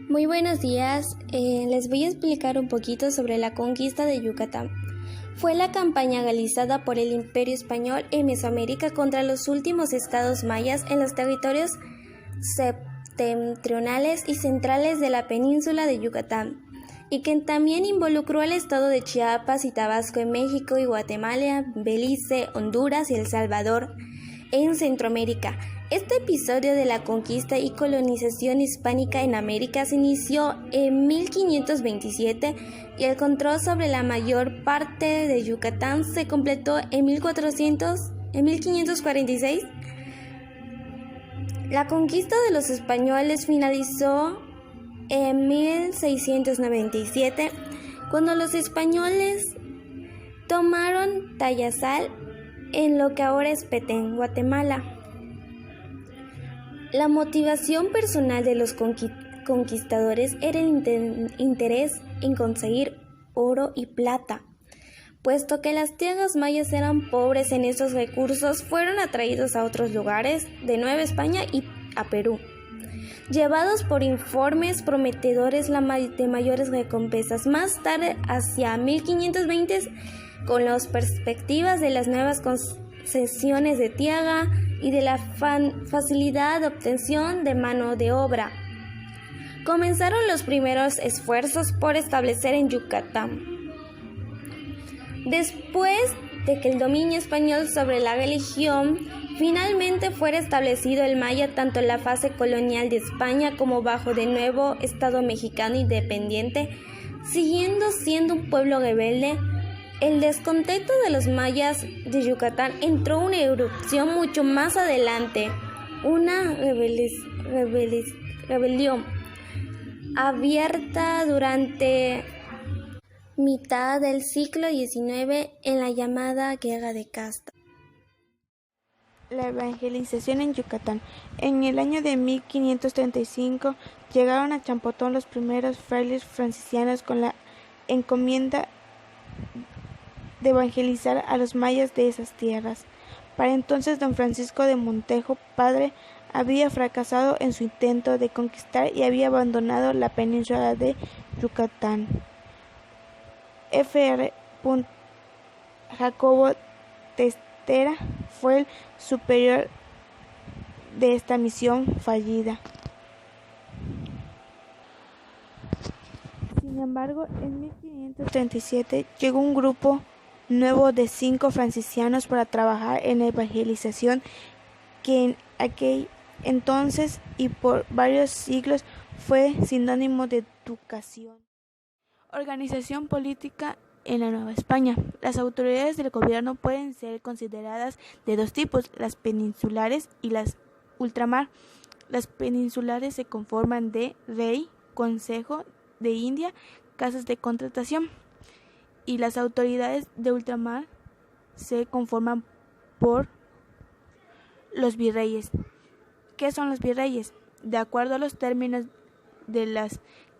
Muy buenos días, les voy a explicar un poquito sobre la conquista de Yucatán. Fue la campaña realizada por el Imperio Español en Mesoamérica contra los últimos estados mayas en los territorios septentrionales y centrales de la península de Yucatán, y que también involucró al estado de Chiapas y Tabasco en México y Guatemala, Belice, Honduras y El Salvador en Centroamérica. Este episodio de la conquista y colonización hispánica en América se inició en 1527 y el control sobre la mayor parte de Yucatán se completó en 1546. La conquista de los españoles finalizó en 1697, cuando los españoles tomaron Tayasal, en lo que ahora es Petén, Guatemala. La motivación personal de los conquistadores era el interés en conseguir oro y plata. Puesto que las tierras mayas eran pobres en estos recursos, fueron atraídos a otros lugares de Nueva España y a Perú, llevados por informes prometedores de mayores recompensas. Más tarde, hacia 1520, con las perspectivas de las nuevas concesiones de tierra y de la facilidad de obtención de mano de obra, comenzaron los primeros esfuerzos por establecer en Yucatán. Después de que el dominio español sobre la religión finalmente fuera establecido el maya tanto en la fase colonial de España como bajo de nuevo Estado mexicano independiente, siguiendo siendo un pueblo rebelde, el descontento de los mayas de Yucatán entró una erupción mucho más adelante, una rebelión abierta durante mitad del siglo XIX en la llamada Guerra de Casta. La evangelización en Yucatán. En el año de 1535 llegaron a Champotón los primeros frailes franciscanos con la encomienda de evangelizar a los mayas de esas tierras. Para entonces don Francisco de Montejo, padre, había fracasado en su intento de conquistar y había abandonado la península de Yucatán. Fr. Jacobo Testera fue el superior de esta misión fallida. Sin embargo, en 1537 llegó un grupo nuevo de 5 franciscanos para trabajar en la evangelización, que en aquel entonces y por varios siglos fue sinónimo de educación. Organización política en la Nueva España. Las autoridades del gobierno pueden ser consideradas de dos tipos, las peninsulares y las ultramar. Las peninsulares se conforman de rey, consejo de India, casas de contratación, y las autoridades de ultramar se conforman por los virreyes. ¿Qué son los virreyes? De acuerdo a los términos de la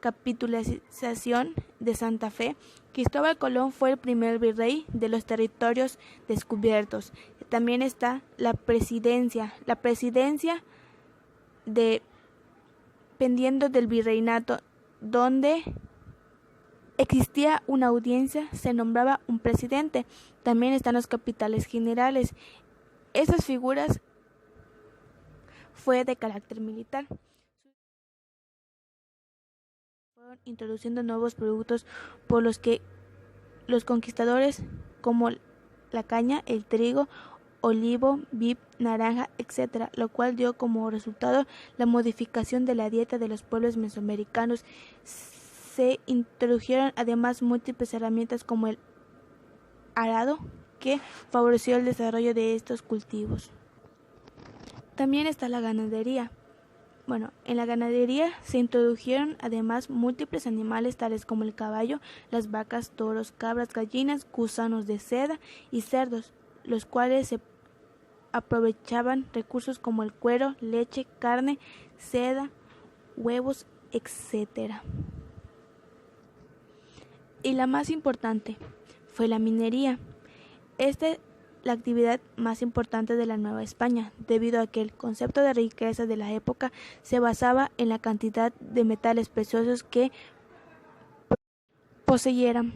capitulación de Santa Fe, Cristóbal Colón fue el primer virrey de los territorios descubiertos. También está la presidencia. La presidencia, dependiendo del virreinato donde existía una audiencia, se nombraba un presidente. También están los capitales generales. Esas figuras fue de carácter militar. Fueron introduciendo nuevos productos por los que los conquistadores, como la caña, el trigo, olivo, vid, naranja, etc., lo cual dio como resultado la modificación de la dieta de los pueblos mesoamericanos. Se introdujeron además múltiples herramientas como el arado, que favoreció el desarrollo de estos cultivos. También está la ganadería. En la ganadería se introdujeron además múltiples animales tales como el caballo, las vacas, toros, cabras, gallinas, gusanos de seda y cerdos, los cuales se aprovechaban recursos como el cuero, leche, carne, seda, huevos, etc. Y la más importante fue la minería. la actividad más importante de la Nueva España, debido a que el concepto de riqueza de la época se basaba en la cantidad de metales preciosos que poseyeran.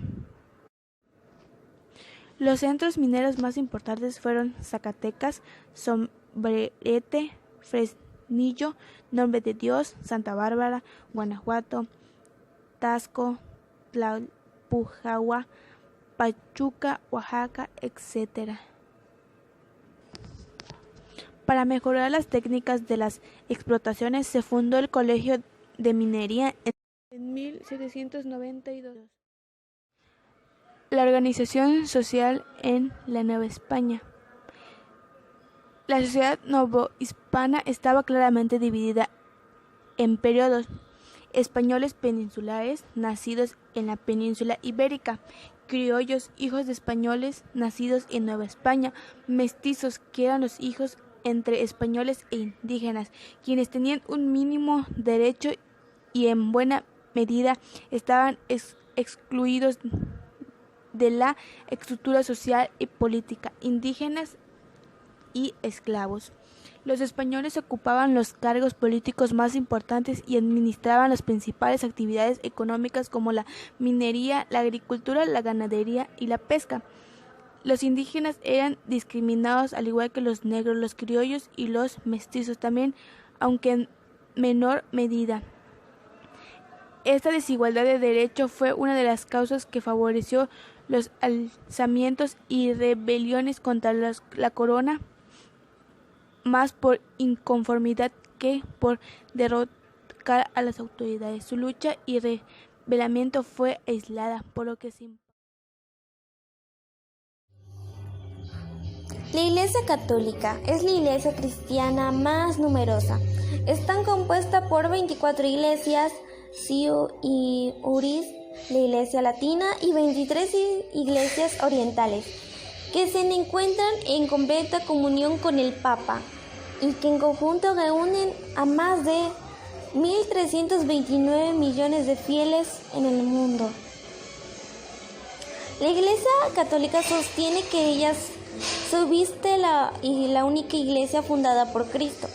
Los centros mineros más importantes fueron Zacatecas, Sombrerete, Fresnillo, Nombre de Dios, Santa Bárbara, Guanajuato, Taxco, Tlalpujahua, Pachuca, Oaxaca, etc. Para mejorar las técnicas de las explotaciones se fundó el Colegio de Minería en 1792. La organización social en la Nueva España. La sociedad novohispana estaba claramente dividida en periodos: españoles peninsulares, nacidos en la península ibérica; criollos, hijos de españoles, nacidos en Nueva España; mestizos, que eran los hijos entre españoles e indígenas, quienes tenían un mínimo derecho y en buena medida estaban excluidos de la estructura social y política; indígenas y esclavos. Los españoles ocupaban los cargos políticos más importantes y administraban las principales actividades económicas como la minería, la agricultura, la ganadería y la pesca. Los indígenas eran discriminados al igual que los negros, los criollos y los mestizos también, aunque en menor medida. Esta desigualdad de derecho fue una de las causas que favoreció los alzamientos y rebeliones contra la corona, más por inconformidad que por derrocar a las autoridades. Su lucha y rebelamiento fue aislada, por lo que La Iglesia Católica es la iglesia cristiana más numerosa. Está compuesta por 24 iglesias, Siu y Uris, la Iglesia Latina, y 23 iglesias orientales, que se encuentran en completa comunión con el Papa y que en conjunto reúnen a más de 1.329 millones de fieles en el mundo. La Iglesia Católica sostiene que ella subsiste la única iglesia fundada por Cristo,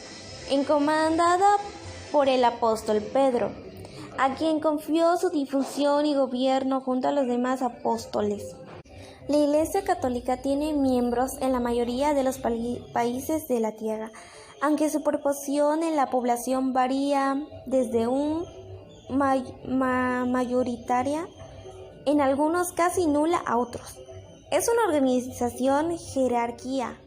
encomendada por el apóstol Pedro, a quien confió su difusión y gobierno junto a los demás apóstoles. La Iglesia Católica tiene miembros en la mayoría de los países de la Tierra, aunque su proporción en la población varía desde un mayoritaria, en algunos casi nula, a otros. Es una organización jerarquía